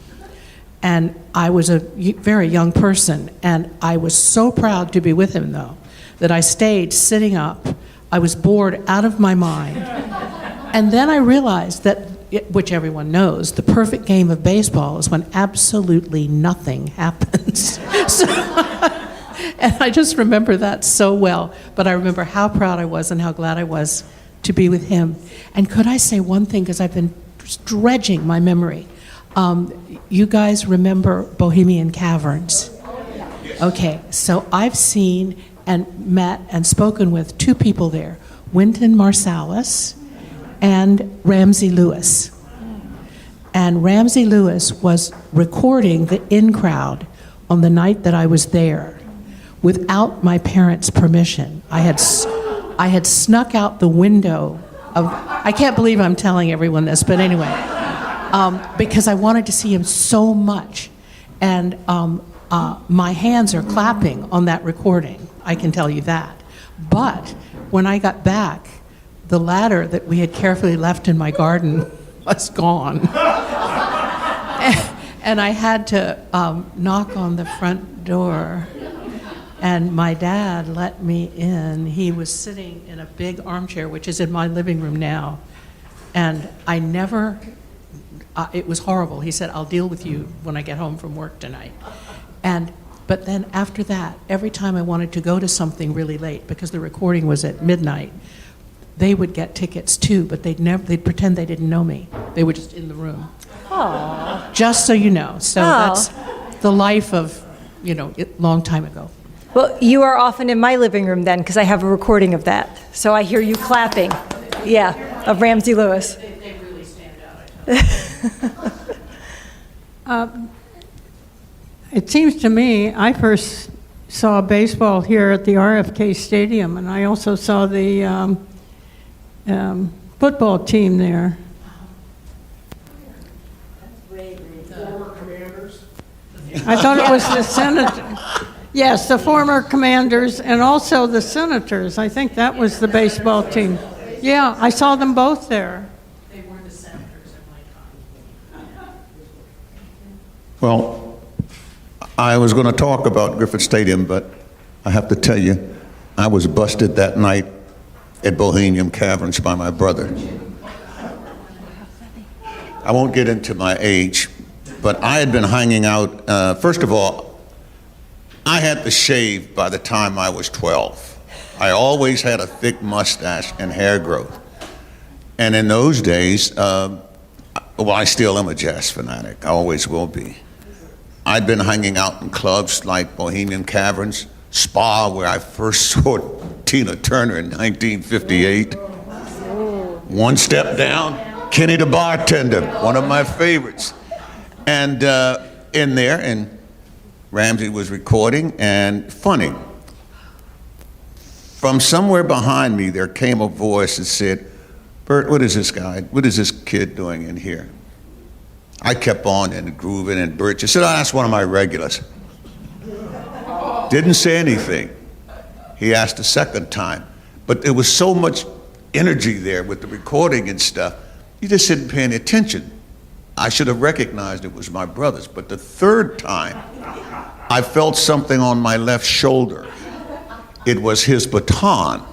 And I was a very young person, and I was so proud to be with him, though, that I stayed sitting up. I was bored out of my mind. And then I realized that, which everyone knows, the perfect game of baseball is when absolutely nothing happens. And I just remember that so well. But I remember how proud I was and how glad I was to be with him. And could I say one thing, because I've been dredging my memory. You guys remember Bohemian Caverns? Okay, so I've seen and met and spoken with two people there, Wynton Marsalis and Ramsey Lewis. And Ramsey Lewis was recording the in crowd on the night that I was there without my parents' permission. I had snuck out the window of, I can't believe I'm telling everyone this, but anyway, because I wanted to see him so much. And my hands are clapping on that recording. I can tell you that. But when I got back, the ladder that we had carefully left in my garden was gone. And I had to knock on the front door. And my dad let me in. He was sitting in a big armchair, which is in my living room now. And I never, it was horrible. He said, I'll deal with you when I get home from work tonight. But then after that, every time I wanted to go to something really late, because the recording was at midnight, they would get tickets too, but they'd pretend they didn't know me. They were just in the room. Oh. Just so you know. So that's the life of, long time ago. Well, you are often in my living room then, because I have a recording of that. So I hear you clapping. Yeah, of Ramsey Lewis. They really stand out. It seems to me, I first saw baseball here at the RFK Stadium, and I also saw the football team there. Former Commanders. I thought it was the Senators. Yes, the former Commanders and also the Senators. I think that was the baseball team. Yeah, I saw them both there. They were the Senators at my time. Well, I was going to talk about Griffith Stadium, but I have to tell you, I was busted that night at Bohemian Caverns by my brother. I won't get into my age, but I had been hanging out, first of all, I had to shave by the time I was 12. I always had a thick mustache and hair growth. And in those days, I still am a jazz fanatic. I always will be. I'd been hanging out in clubs like Bohemian Caverns, Spa, where I first saw Tina Turner in 1958. One Step Down, Kenny the Bartender, one of my favorites. And in there, and Ramsey was recording, and funny. From somewhere behind me, there came a voice that said, Bert, what is this kid doing in here? I kept on and grooving, and Bert just said, that's one of my regulars. Didn't say anything. He asked a second time, but there was so much energy there with the recording and stuff, you just didn't pay any attention. I should have recognized it was my brother's, but the third time, I felt something on my left shoulder. It was his baton.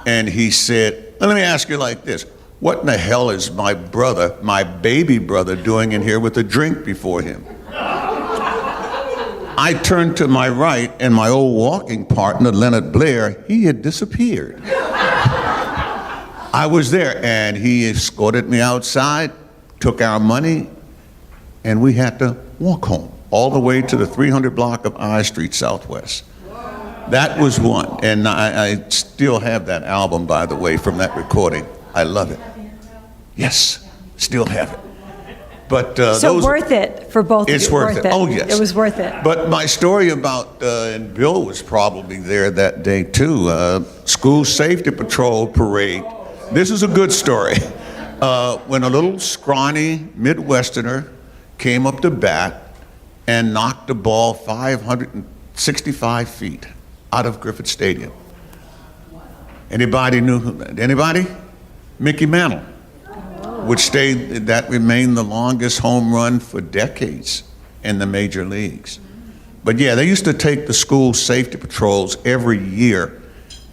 And he said, let me ask you like this. What in the hell is my brother, my baby brother, doing in here with a drink before him? I turned to my right, and my old walking partner, Leonard Blair, he had disappeared. I was there, and he escorted me outside, took our money, and we had to walk home all the way to the 300 block of I Street Southwest. That was one, and I still have that album, by the way, from that recording. I love it. Yes, still have it. But so worth it for both of you. It's worth it. Oh, yes. It was worth it. But my story about, and Bill was probably there that day too, school safety patrol parade. This is a good story. When a little scrawny Midwesterner came up to bat and knocked the ball 565 feet out of Griffith Stadium. Anybody knew who? Anybody? Mickey Mantle, which that remained the longest home run for decades in the major leagues. But yeah, they used to take the school safety patrols every year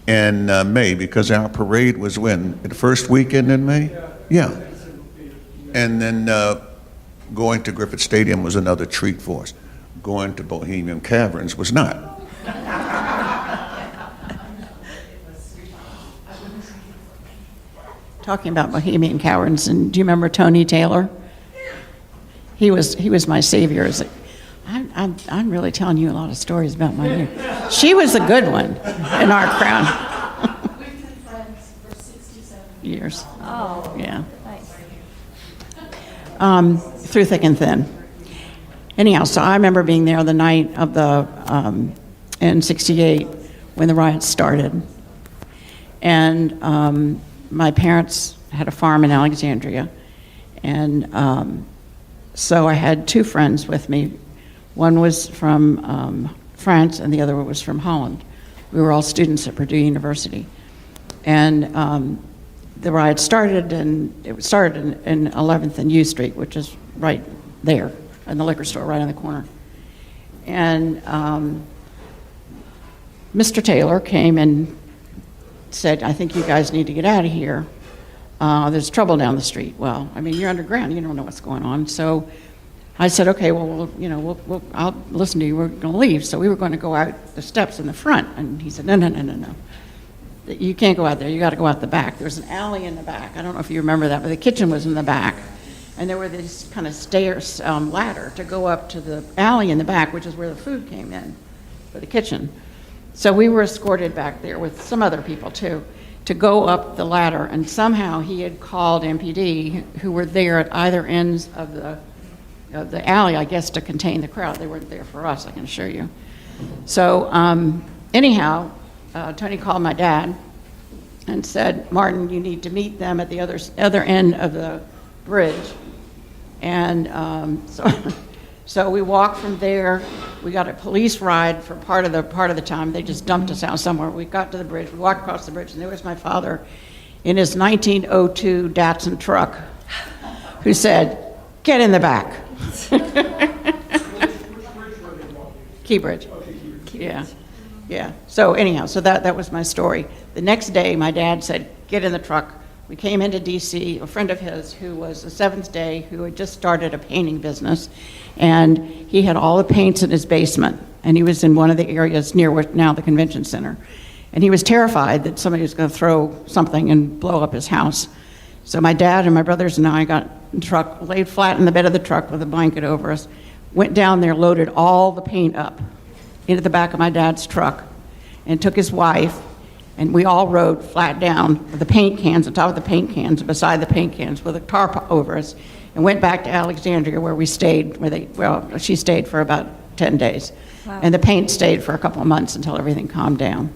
in May, because our parade was when? The first weekend in May? Yeah. And then going to Griffith Stadium was another treat for us. Going to Bohemian Caverns was not. Talking about Bohemian Caverns, and do you remember Tony Taylor? He was my savior. I'm really telling you a lot of stories about my mother. She was a good one in our crowd. We've been friends for 67 years. Oh, yeah. Nice. Through thick and thin. Anyhow, so I remember being there the night of the in '68 when the riots started, and my parents had a farm in Alexandria, and so I had two friends with me. One was from France, and the other was from Holland. We were all students at Purdue University. And the riot started, and it started in 11th and U Street, which is right there, in the liquor store right on the corner. And Mr. Taylor came and said, I think you guys need to get out of here. There's trouble down the street. Well, I mean, you're underground. You don't know what's going on. So I said, okay, well, I'll listen to you. We're going to leave. So we were going to go out the steps in the front. And he said, no. You can't go out there. You got to go out the back. There was an alley in the back. I don't know if you remember that, but the kitchen was in the back. And there were these kind of stairs, ladder to go up to the alley in the back, which is where the food came in for the kitchen. So we were escorted back there with some other people too, to go up the ladder. And somehow he had called MPD, who were there at either ends of the alley, I guess, to contain the crowd. They weren't there for us, I can assure you. So anyhow, Tony called my dad and said, Martin, you need to meet them at the other end of the bridge. And so we walked from there. We got a police ride for part of the time. They just dumped us out somewhere. We got to the bridge. We walked across the bridge, and there was my father in his 1902 Datsun truck, who said, "Get in the back." Key Bridge. Yeah. So anyhow, so that was my story. The next day, my dad said, "Get in the truck." We came into D.C., a friend of his who was a Seventh Day, who had just started a painting business, and he had all the paints in his basement, and he was in one of the areas near where now the convention center. And he was terrified that somebody was going to throw something and blow up his house. So my dad and my brothers and I got in the truck, laid flat in the bed of the truck with a blanket over us, went down there, loaded all the paint up into the back of my dad's truck, and took his wife, and we all rode flat down with the paint cans, on top of the paint cans, beside the paint cans, with a tarp over us, and went back to Alexandria, where we stayed, she stayed for about 10 days. Wow. And the paint stayed for a couple of months until everything calmed down.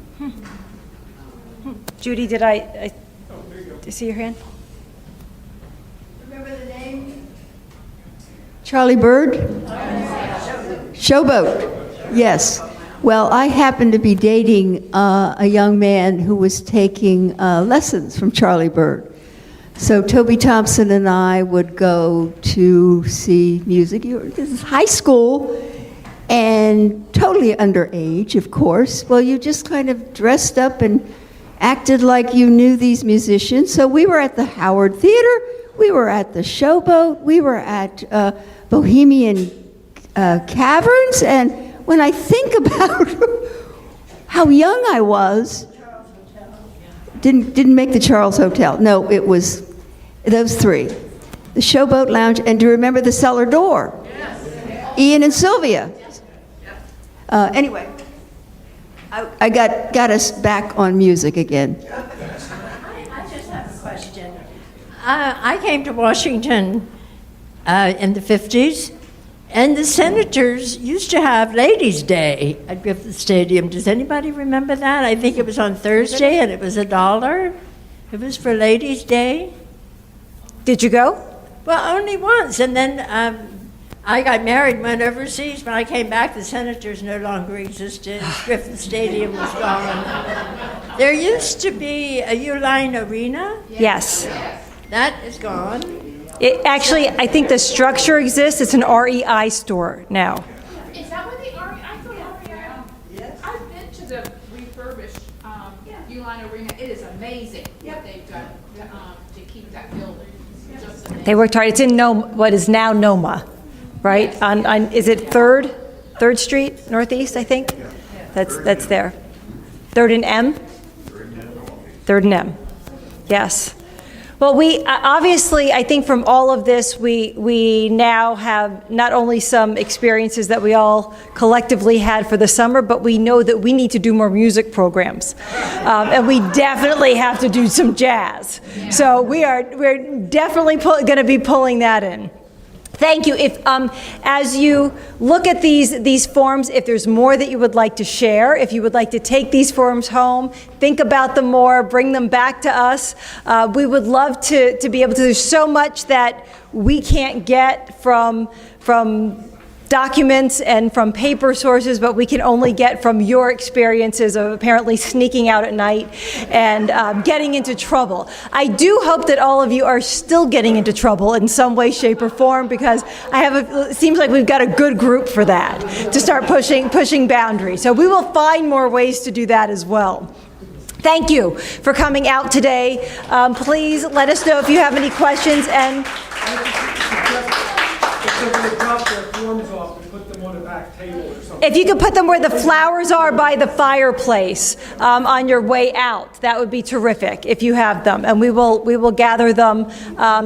Judy, did I see your hand? Remember the name? Charlie Bird? Showboat. Yes. Well, I happened to be dating a young man who was taking lessons from Charlie Bird. So Toby Thompson and I would go to see music. This is high school and totally underage, of course. Well, you just kind of dressed up and acted like you knew these musicians. So we were at the Howard Theater, we were at the Showboat, we were at Bohemian Caverns, and when I think about how young I was, didn't make the Charles Hotel. No, it was those three. The Showboat Lounge, and do you remember the cellar door? Yes. Ian and Sylvia. Anyway, I got us back on music again. I just have a question. I came to Washington in the 50s, and the senators used to have Ladies' Day at Griffith Stadium. Does anybody remember that? I think it was on Thursday, and it was $1. It was for Ladies' Day. Did you go? Well, only once, and then I got married, went overseas. When I came back, the senators no longer existed. Griffith Stadium was gone. There used to be a Uline Arena. Yes. That is gone. Actually, I think the structure exists. It's an REI store now. Is that what the REI? I thought REI. Yes. I've been to the refurbished Uline Arena. It is amazing what they've done to keep that building. Just amazing. They worked hard. It's in what is now Noma, right? Yes. On is it 3rd Street Northeast? I think that's there. 3rd and M. 3rd and M. Yes. Well, we obviously, I think from all of this, we now have not only some experiences that we all collectively had for the summer, but we know that we need to do more music programs, and we definitely have to do some jazz. Yeah. So we're definitely going to be pulling that in. Thank you. If as you look at these forms, if there's more that you would like to share, if you would like to take these forms home, think about them more, bring them back to us. We would love to be able to. There's so much that we can't get from documents and from paper sources, but we can only get from your experiences of apparently sneaking out at night and getting into trouble. I do hope that all of you are still getting into trouble in some way, shape, or form, because it seems like we've got a good group for that, to start pushing boundaries. So we will find more ways to do that as well. Thank you for coming out today. Please let us know if you have any questions. And if you could put them where the flowers are by the fireplace on your way out, that would be terrific if you have them. And we will gather them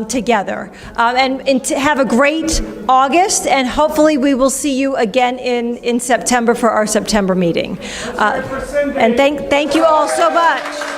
together. And to have a great August, and hopefully we will see you again in September for our September meeting. And thank you all so much.